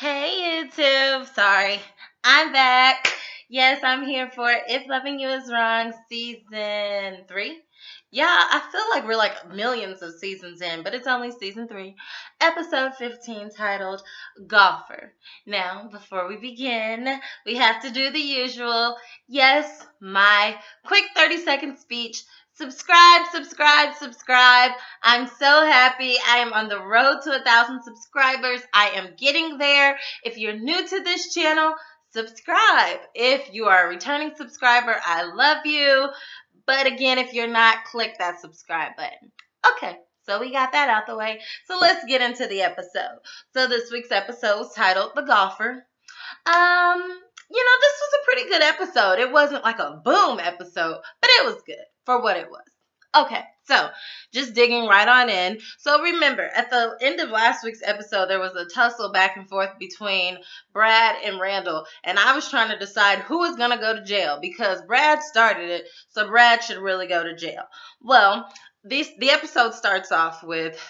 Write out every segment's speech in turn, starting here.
Hey YouTube, sorry, I'm back. Yes, I'm here for If Loving You Is Wrong, season 3. Yeah, I feel like we're like millions of seasons in, but it's only season 3, episode 15, titled Golfer. Now, before we begin, we have to do the usual. Yes, my quick 30-second speech. Subscribe, subscribe, subscribe. I'm so happy. I am on the road to 1,000 subscribers. I am getting there. If you're new to this channel, subscribe. If you are a returning subscriber, I love you. But again, if you're not, click that subscribe button. Okay, so we got that out the way. So let's get into the episode. So this week's episode was titled The Golfer. This was a pretty good episode. It wasn't like a boom episode, but it was good for what it was. Okay, so just digging right on in. So remember, at the end of last week's episode, there was a tussle back and forth between Brad and Randall, and I was trying to decide who was going to go to jail because Brad started it, so Brad should really go to jail. Well, the episode starts off with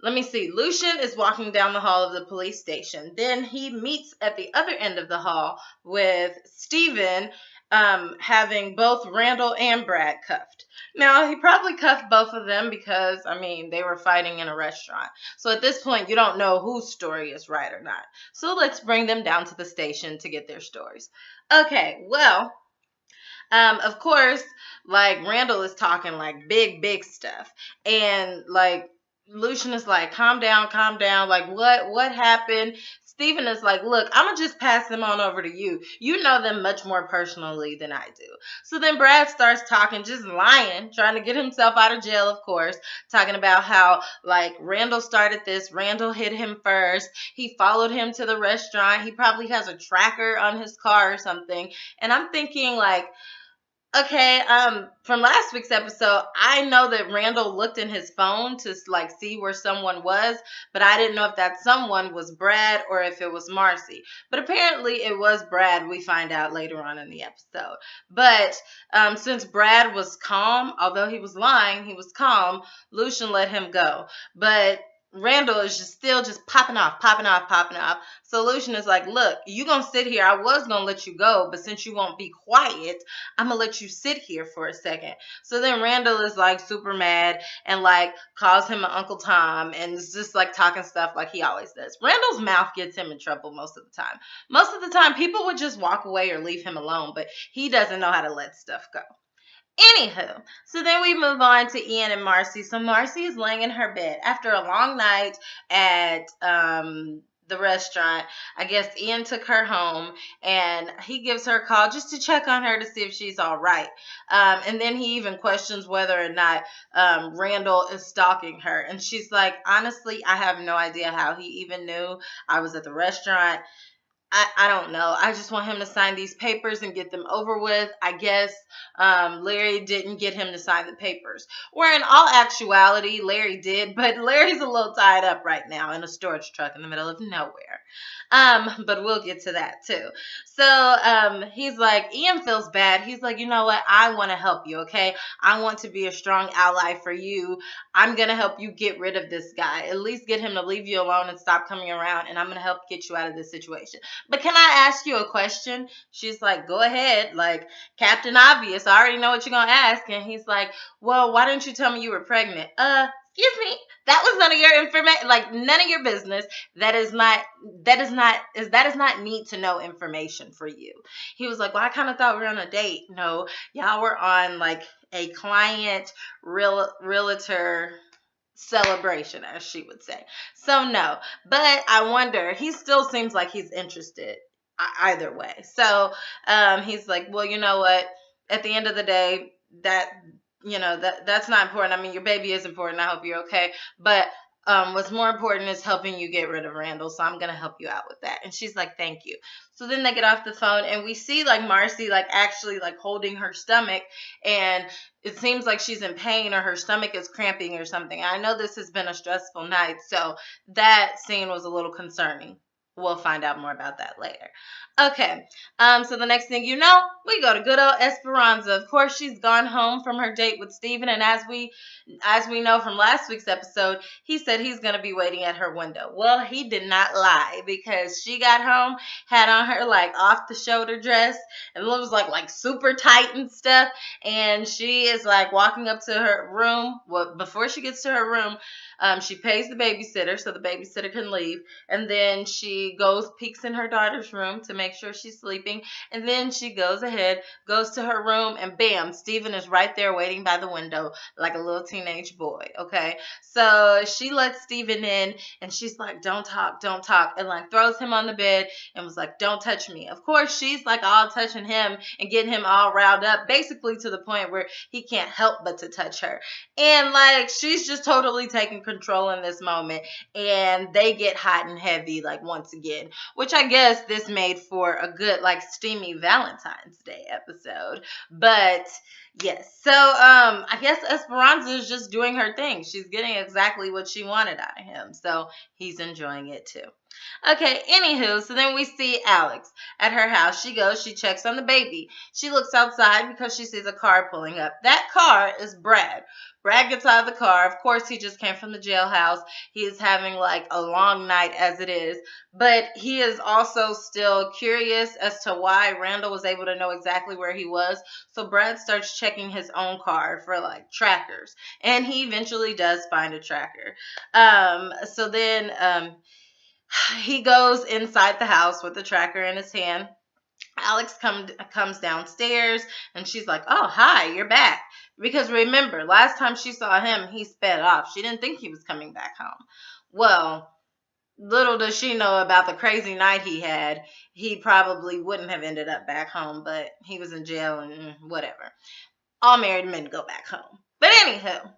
let me see. Luschen is walking down the hall of the police station. Then he meets at the other end of the hall with Steven, having both Randall and Brad cuffed. Now, he probably cuffed both of them because, they were fighting in a restaurant. So at this point, you don't know whose story is right or not. So let's bring them down to the station to get their stories. Okay, well, of course, like, Randall is talking, like, big stuff. And, like, Lucian is like, calm down, like, what happened? Steven is like, look, I'm going to just pass them on over to you. You know them much more personally than I do. So then Brad starts talking, just lying, trying to get himself out of jail, of course, talking about how, like, Randall started this. Randall hit him first. He followed him to the restaurant. He probably has a tracker on his car or something. And I'm thinking, like, okay, from last week's episode, I know that Randall looked in his phone to, like, see where someone was, but I didn't know if that someone was Brad or if it was Marcy. But apparently it was Brad, we find out later on in the episode. But since Brad was calm, although he was lying, he was calm, Lucian let him go. But Randall is still popping off. So Lucian is like, look, you gonna sit here. I was gonna let you go, but since you won't be quiet, I'm gonna let you sit here for a second. So then Randall is like super mad and like calls him an Uncle Tom and is just like talking stuff like he always does. Randall's mouth gets him in trouble most of the time. Most of the time, people would just walk away or leave him alone, but he doesn't know how to let stuff go. Anywho, so then we move on to Ian and Marcy. So Marcy is laying in her bed after a long night at the restaurant. I guess Ian took her home and he gives her a call just to check on her to see if she's all right. And then he even questions whether or not Randall is stalking her. And she's like, honestly, I have no idea how he even knew I was at the restaurant. I don't know. I just want him to sign these papers and get them over with. I guess Larry didn't get him to sign the papers. Where in all actuality, Larry did, but Larry's a little tied up right now in a storage truck in the middle of nowhere. But we'll get to that too. So he's like, Ian feels bad. He's like, you know what? I want to help you, okay? I want to be a strong ally for you. I'm going to help you get rid of this guy. At least get him to leave you alone and stop coming around, and I'm going to help get you out of this situation. But can I ask you a question? She's like, go ahead. Like, Captain Obvious, I already know what you're going to ask. And he's like, well, why didn't you tell me you were pregnant? Excuse me. That was none of your information, like none of your business. That is not need to know information for you. He was like, well, I kind of thought we were on a date. No, y'all were on like a client realtor celebration, as she would say. So no, but I wonder, he still seems like he's interested either way. So he's like, well, you know what, at the end of the day, that's not important. Your baby is important. I hope you're okay, but what's more important is helping you get rid of Randall, so I'm gonna help you out with that. And she's like, thank you. So then they get off the phone and we see like Marcy like actually like holding her stomach, and it seems like she's in pain or her stomach is cramping or something. I know this has been a stressful night, so that scene was a little concerning. We'll find out more about that later. Okay. So the next thing you know, we go to good old Esperanza. Of course, she's gone home from her date with Steven, and as we know from last week's episode, he said he's gonna be waiting at her window. Well, he did not lie, because she got home, had on her like off the shoulder dress, and it was like super tight and stuff. And she is like walking up to her room. Well, before she gets to her room, she pays the babysitter so the babysitter can leave. And then she goes, peeks in her daughter's room to make sure she's sleeping. And then she goes ahead, goes to her room, and bam, Steven is right there waiting by the window like a little teenage boy. Okay. So she lets Steven in, and she's like, don't talk, don't talk. And like throws him on the bed and was like, don't touch me. Of course, she's like all touching him and getting him all riled up, basically to the point where he can't help but to touch her. And like she's just totally taking control in this moment, and they get hot and heavy like once again, which I guess this made for a good like steamy Valentine's Day episode. But yes, so I guess Esperanza is just doing her thing. She's getting exactly what she wanted out of him, so he's enjoying it too. Okay, anywho, so then we see Alex at her house. She goes, she checks on the baby. She looks outside because she sees a car pulling up. That car is Brad. Brad gets out of the car. Of course, he just came from the jailhouse. He is having like a long night as it is, but he is also still curious as to why Randall was able to know exactly where he was. So Brad starts checking his own car for like trackers, and he eventually does find a tracker. So then he goes inside the house with the tracker in his hand. Alex comes downstairs, and she's like, oh, hi, you're back. Because remember, last time she saw him, he sped off. She didn't think he was coming back home. Well, little does she know about the crazy night he had. He probably wouldn't have ended up back home, but he was in jail and whatever. All married men go back home. But anywho,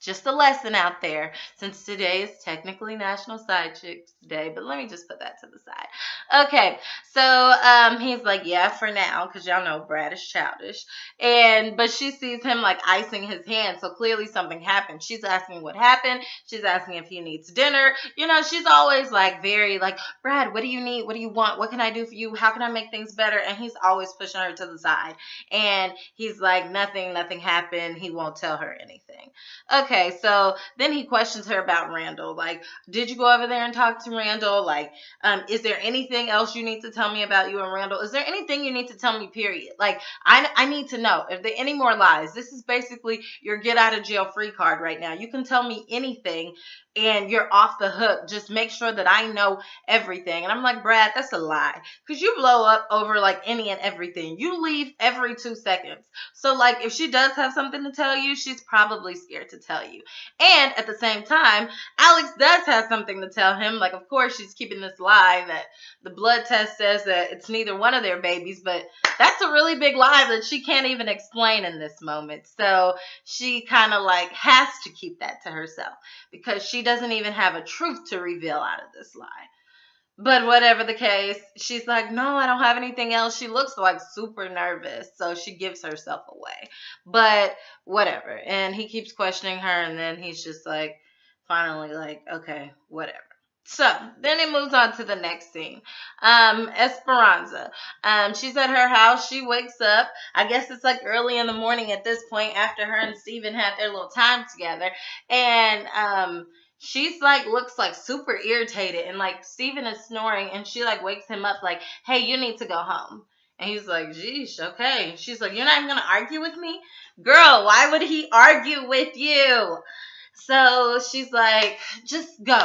just a lesson out there, since today is technically National Side Chicks Day, but let me just put that to the side. Okay, so he's like, yeah, for now, because y'all know Brad is childish. But she sees him like icing his hand, so clearly something happened. She's asking what happened. She's asking if he needs dinner. You know, she's always like very like, Brad, what do you need? What do you want? What can I do for you? How can I make things better? And he's always pushing her to the side. And he's like, nothing happened. He won't tell her anything. Okay, so then he questions her about Randall. Like, did you go over there and talk to Randall? Like, is there anything else you need to tell me about you and Randall? Is there anything you need to tell me, period? Like, I need to know. If there are any more lies, this is basically your get out of jail free card right now. You can tell me anything and you're off the hook. Just make sure that I know everything. And I'm like, Brad, that's a lie. Because you blow up over like any and everything. You leave every 2 seconds. So like if she does have something to tell you, she's probably scared to tell you. And at the same time, Alex does have something to tell him. Like, of course, she's keeping this lie that the blood test says that it's neither one of their babies, but that's a really big lie that she can't even explain in this moment. So she kind of like has to keep that to herself, because she doesn't even have a truth to reveal out of this lie. But whatever the case, she's like, no, I don't have anything else. She looks like super nervous, so she gives herself away. But whatever. And he keeps questioning her, and then he's just like, finally like, okay, whatever. So then it moves on to the next scene. Esperanza. She's at her house. She wakes up. I guess it's like early in the morning at this point, after her and Steven had their little time together. And she's like looks like super irritated, and like Steven is snoring, and she like wakes him up like, hey, you need to go home. And he's like, geez, okay. She's like, you're not even gonna argue with me? Girl, why would he argue with you? So she's like, just go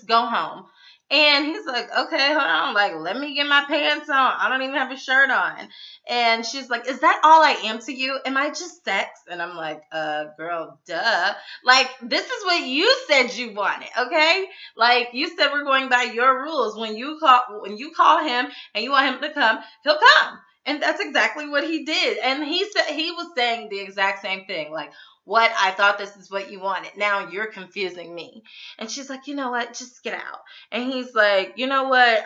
home. And he's like, okay, hold on. Like, let me get my pants on. I don't even have a shirt on. And she's like, is that all I am to you? Am I just sex? And I'm like, girl, duh. Like, this is what you said you wanted, okay? Like, you said we're going by your rules. When you call him and you want him to come, he'll come. And that's exactly what he did. And he said he was saying the exact same thing. Like, what? I thought this is what you wanted. Now you're confusing me. And she's like, you know what? Just get out. And he's like, you know what?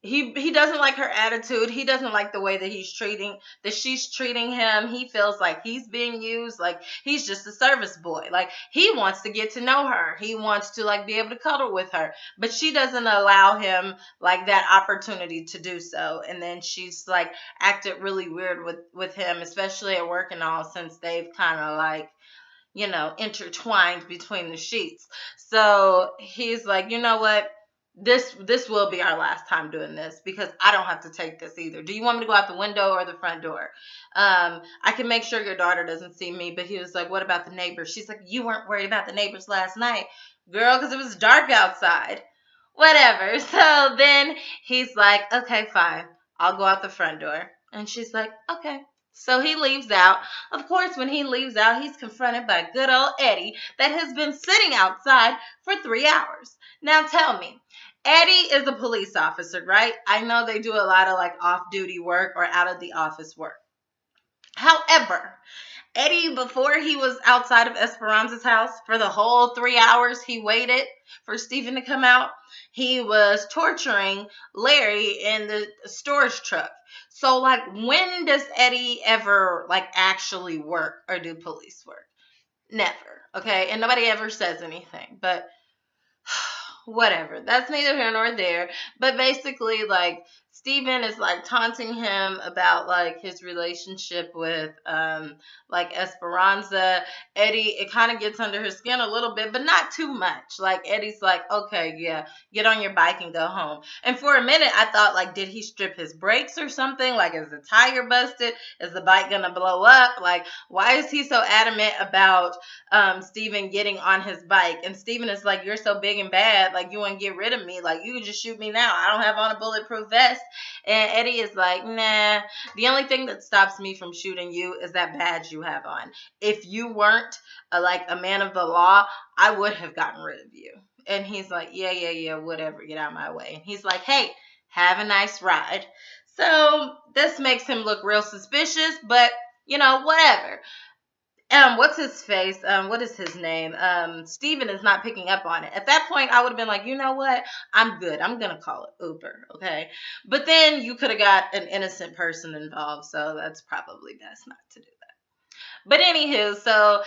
he doesn't like her attitude. He doesn't like the way that she's treating him. He feels like he's being used, like he's just a service boy. Like he wants to get to know her. He wants to like be able to cuddle with her, but she doesn't allow him like that opportunity to do so. And then she's like acted really weird with him, especially at work and all, since they've kind of like, intertwined between the sheets. So he's like, you know what? This will be our last time doing this, because I don't have to take this either. Do you want me to go out the window or the front door? I can make sure your daughter doesn't see me. But he was like, what about the neighbors? She's like, you weren't worried about the neighbors last night, girl, because it was dark outside. Whatever. So then he's like, okay, fine. I'll go out the front door. And she's like, okay. So he leaves out. Of course, when he leaves out, he's confronted by good old Eddie that has been sitting outside for 3 hours. Now tell me, Eddie is a police officer, right? I know they do a lot of like off-duty work or out of the office work. However, Eddie, before he was outside of Esperanza's house for the whole 3 hours he waited for Stephen to come out, he was torturing Larry in the storage truck. So, like, when does Eddie ever, like, actually work or do police work? Never, okay? And nobody ever says anything, but whatever. That's neither here nor there. But basically, like, Steven is like taunting him about like his relationship with like Esperanza. Eddie, it kind of gets under his skin a little bit, but not too much. Like Eddie's like, okay, yeah, get on your bike and go home. And for a minute I thought like, did he strip his brakes or something? Like, is the tire busted? Is the bike gonna blow up? Like, why is he so adamant about Steven getting on his bike? And Steven is like, you're so big and bad, like you want to get rid of me, like you can just shoot me now. I don't have on a bulletproof vest. And Eddie is like, nah, the only thing that stops me from shooting you is that badge you have on. If you weren't like a man of the law, I would have gotten rid of you. And he's like, yeah, whatever, get out of my way. And he's like, hey, have a nice ride. So this makes him look real suspicious, but whatever. What's his face? What is his name? Steven is not picking up on it. At that point, I would have been like, you know what? I'm good. I'm going to call it Uber, okay? But then you could have got an innocent person involved, so that's probably best not to do that. But anywho, so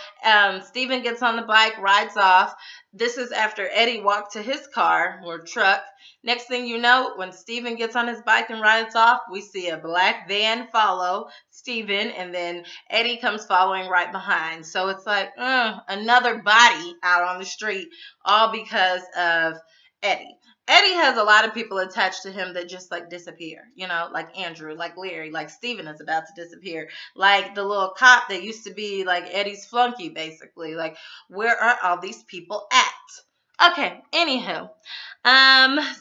Steven gets on the bike, rides off. This is after Eddie walked to his car or truck. Next thing you know, when Steven gets on his bike and rides off, we see a black van follow Steven, and then Eddie comes following right behind. So it's like another body out on the street, all because of Eddie. Eddie has a lot of people attached to him that just like disappear, like Andrew, like Larry, like Steven is about to disappear, like the little cop that used to be like Eddie's flunky, basically. Like, where are all these people at? Okay, anywho.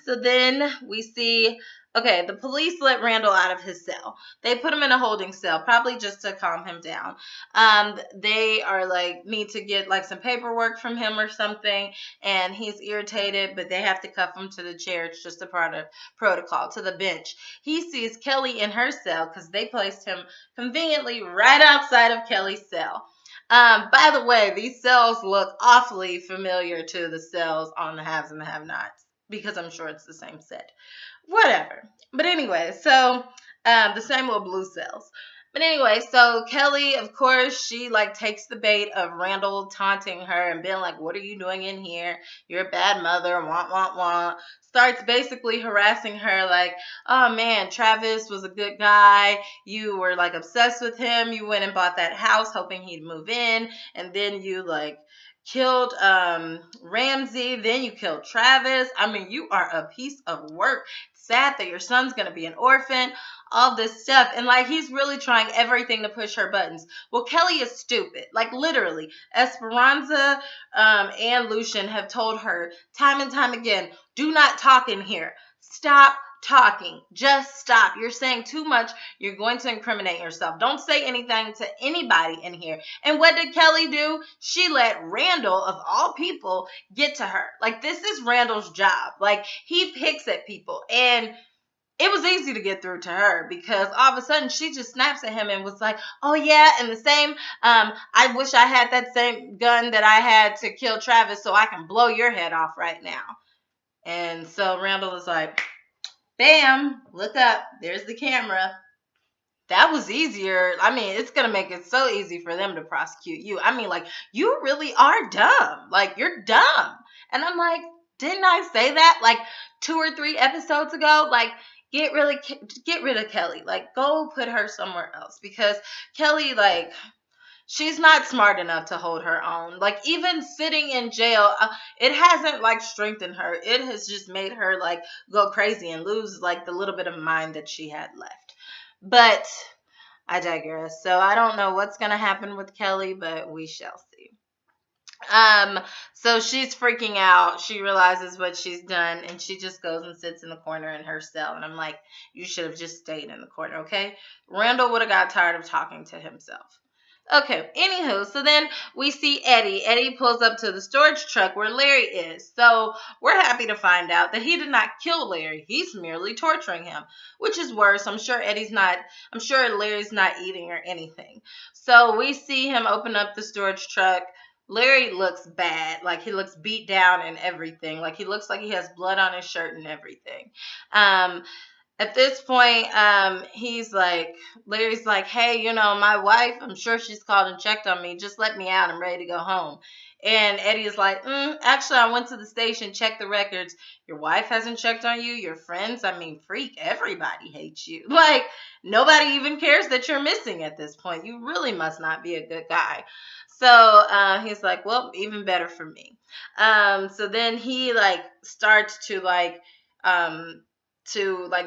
So then we see, okay, the police let Randall out of his cell. They put him in a holding cell, probably just to calm him down. They are like, need to get like some paperwork from him or something, and he's irritated, but they have to cuff him to the chair. It's just a part of protocol, to the bench. He sees Kelly in her cell because they placed him conveniently right outside of Kelly's cell. By the way, these cells look awfully familiar to the cells on the Haves and the Have-Nots, because I'm sure it's the same set. Whatever. But anyway, so the same little blue cells. But anyway, so Kelly, of course, she like takes the bait of Randall taunting her and being like, what are you doing in here? You're a bad mother, wah. Starts basically harassing her like, oh man, Travis was a good guy. You were like obsessed with him. You went and bought that house hoping he'd move in. And then you like killed Ramsey. Then you killed Travis. I mean, you are a piece of work. Sad that your son's going to be an orphan, all this stuff. And like, he's really trying everything to push her buttons. Well, Kelly is stupid. Like, literally, Esperanza and Luschen have told her time and time again, do not talk in here. Stop talking. Just stop. You're saying too much. You're going to incriminate yourself. Don't say anything to anybody in here. And what did Kelly do? She let Randall, of all people, get to her. Like, this is Randall's job. Like, he picks at people. And it was easy to get through to her because all of a sudden she just snaps at him and was like, oh yeah, and the same, I wish I had that same gun that I had to kill Travis so I can blow your head off right now. And so Randall is like, Bam, look up. There's the camera. That was easier. I mean, it's going to make it so easy for them to prosecute you. I mean, like, you really are dumb. Like, you're dumb. And I'm like, didn't I say that like 2 or 3 episodes ago? Like, get rid of Kelly. Like, go put her somewhere else because Kelly, like, she's not smart enough to hold her own. Like, even sitting in jail, it hasn't like strengthened her. It has just made her like go crazy and lose like the little bit of mind that she had left. But I digress. So I don't know what's gonna happen with Kelly, but we shall see. Um, so she's freaking out. She realizes what she's done, and she just goes and sits in the corner in her cell. And I'm like, you should have just stayed in the corner, okay? Randall would have got tired of talking to himself. Okay, anywho, so then we see Eddie. Eddie pulls up to the storage truck where Larry is. So we're happy to find out that he did not kill Larry. He's merely torturing him, which is worse. I'm sure Larry's not eating or anything. So we see him open up the storage truck. Larry looks bad. Like, he looks beat down and everything. Like, he looks like he has blood on his shirt and everything. At this point, Larry's like, hey, my wife, I'm sure she's called and checked on me. Just let me out. I'm ready to go home. And Eddie is like, actually, I went to the station, checked the records. Your wife hasn't checked on you. Your friends, I mean, freak, everybody hates you. Like, nobody even cares that you're missing at this point. You really must not be a good guy. So he's like, well, even better for me. So then he starts to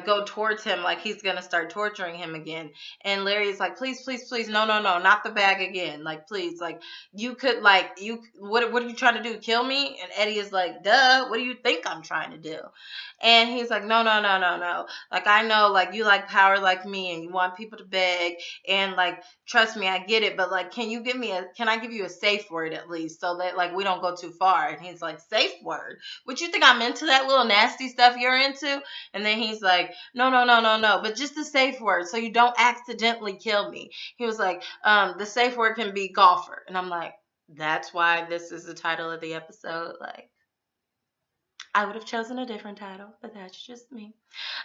go towards him like he's gonna start torturing him again. And Larry's like, please, please, please, no, no, no, not the bag again. Like, please, like, you could, what are you trying to do? Kill me? And Eddie is like, duh, what do you think I'm trying to do? And he's like, no, no, no, no, no. Like, I know, like, you like power like me and you want people to beg and like, trust me, I get it. But like, can I give you a safe word at least so that like we don't go too far? And he's like, safe word? What, you think I'm into that little nasty stuff you're into? And then he's like, no, no, no, no, no, but just the safe word so you don't accidentally kill me. He was like, the safe word can be golfer. And I'm like, that's why this is the title of the episode. Like, I would have chosen a different title, but that's just me.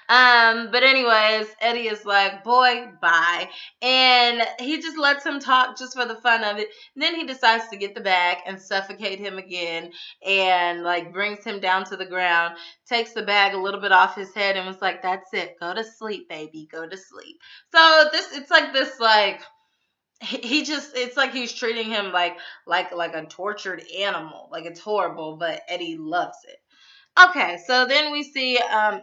But anyways, Eddie is like, boy, bye. And he just lets him talk just for the fun of it. And then he decides to get the bag and suffocate him again and like brings him down to the ground, takes the bag a little bit off his head and was like, that's it. Go to sleep, baby. Go to sleep. So it's like he's treating him like a tortured animal. Like, it's horrible, but Eddie loves it. Okay, so then we see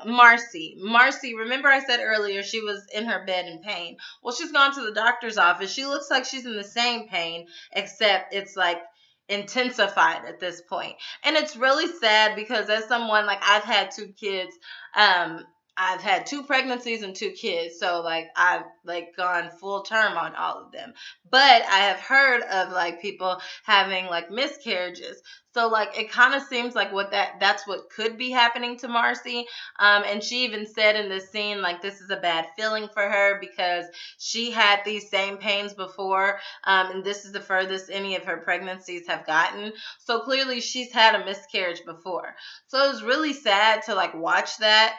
Marcy. Marcy, remember I said earlier she was in her bed in pain. Well, she's gone to the doctor's office. She looks like she's in the same pain, except it's like intensified at this point. And it's really sad because as someone, like, I've had 2 kids, I've had 2 pregnancies and 2 kids, so like I've like gone full term on all of them. But I have heard of like people having like miscarriages. So like it kind of seems like that's what could be happening to Marcy. And she even said in this scene like this is a bad feeling for her because she had these same pains before, and this is the furthest any of her pregnancies have gotten. So clearly she's had a miscarriage before. So it was really sad to like watch that,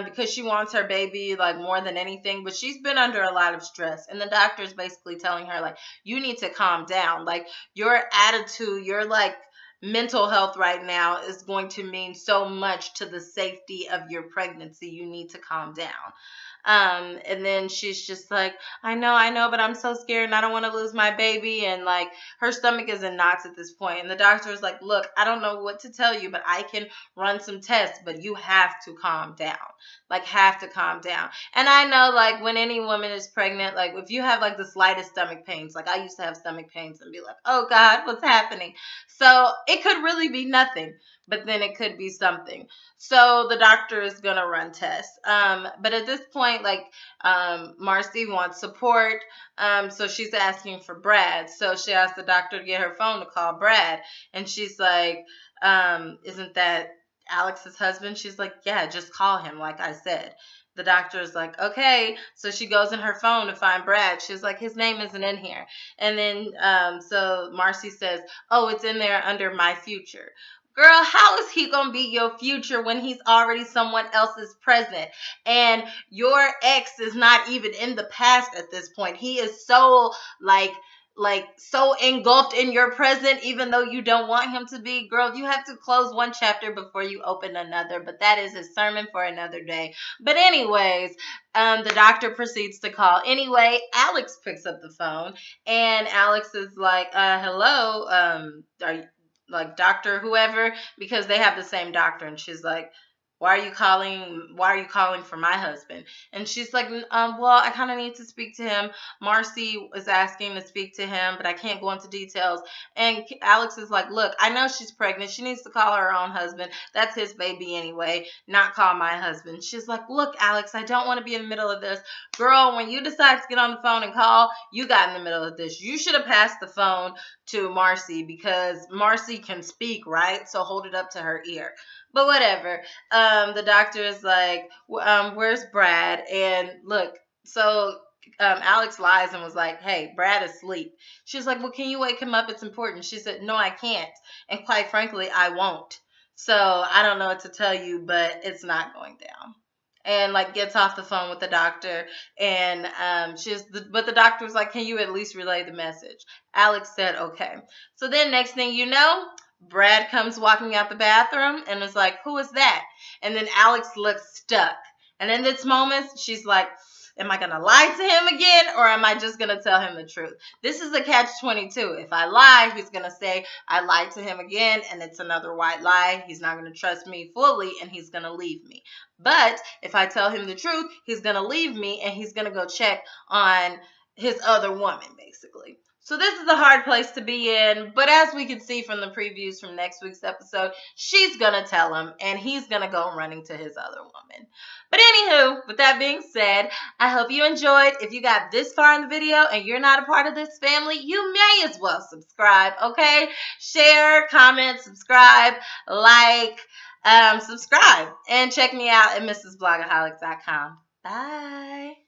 because she wants her baby like more than anything, but she's been under a lot of stress, and the doctor's basically telling her like, you need to calm down. Like, your attitude, your like mental health right now is going to mean so much to the safety of your pregnancy. You need to calm down. And then she's just like, I know, but I'm so scared and I don't want to lose my baby. And like her stomach is in knots at this point. And the doctor is like, look, I don't know what to tell you, but I can run some tests, but you have to calm down. Like, have to calm down. And I know like when any woman is pregnant, like if you have like the slightest stomach pains, like I used to have stomach pains and be like, oh God, what's happening? So it could really be nothing, but then it could be something. So the doctor is going to run tests. But at this point, like, Marcy wants support. So she's asking for Brad. So she asked the doctor to get her phone to call Brad. And she's like, isn't that Alex's husband? She's like, yeah, just call him, like I said. The doctor is like, okay. So she goes in her phone to find Brad. She's like, his name isn't in here. And then, so Marcy says, oh, it's in there under my future. Girl, how is he gonna be your future when he's already someone else's present? And your ex is not even in the past at this point. He is so so engulfed in your present, even though you don't want him to be. Girl, you have to close one chapter before you open another. But that is a sermon for another day. But anyways, the doctor proceeds to call. Anyway, Alex picks up the phone, and Alex is like, hello, are you, like, doctor whoever, because they have the same doctor. And she's like, why are you calling for my husband? And she's like, well, I kind of need to speak to him. Marcy is asking to speak to him, but I can't go into details. And Alex is like, look, I know she's pregnant. She needs to call her own husband. That's his baby anyway, not call my husband. She's like, look, Alex, I don't want to be in the middle of this. Girl, when you decide to get on the phone and call, you got in the middle of this. You should have passed the phone to Marcy, because Marcy can speak, right? So hold it up to her ear. But whatever. The doctor is like, where's Brad? And look, so Alex lies and was like, hey, Brad is asleep. She's like, well, can you wake him up? It's important. She said, no, I can't. And quite frankly, I won't. So I don't know what to tell you, but it's not going down. And like gets off the phone with the doctor, and but the doctor was like, can you at least relay the message? Alex said, okay. So then next thing you know, Brad comes walking out the bathroom and is like, who is that? And then Alex looks stuck. And in this moment, she's like, am I going to lie to him again, or am I just going to tell him the truth? This is a catch-22. If I lie, he's going to say I lied to him again, and it's another white lie. He's not going to trust me fully, and he's going to leave me. But if I tell him the truth, he's going to leave me, and he's going to go check on his other woman, basically. So this is a hard place to be in, but as we can see from the previews from next week's episode, she's going to tell him, and he's going to go running to his other woman. But anywho, with that being said, I hope you enjoyed. If you got this far in the video and you're not a part of this family, you may as well subscribe, okay? Share, comment, subscribe, like, subscribe, and check me out at mrsblogaholic.com. Bye.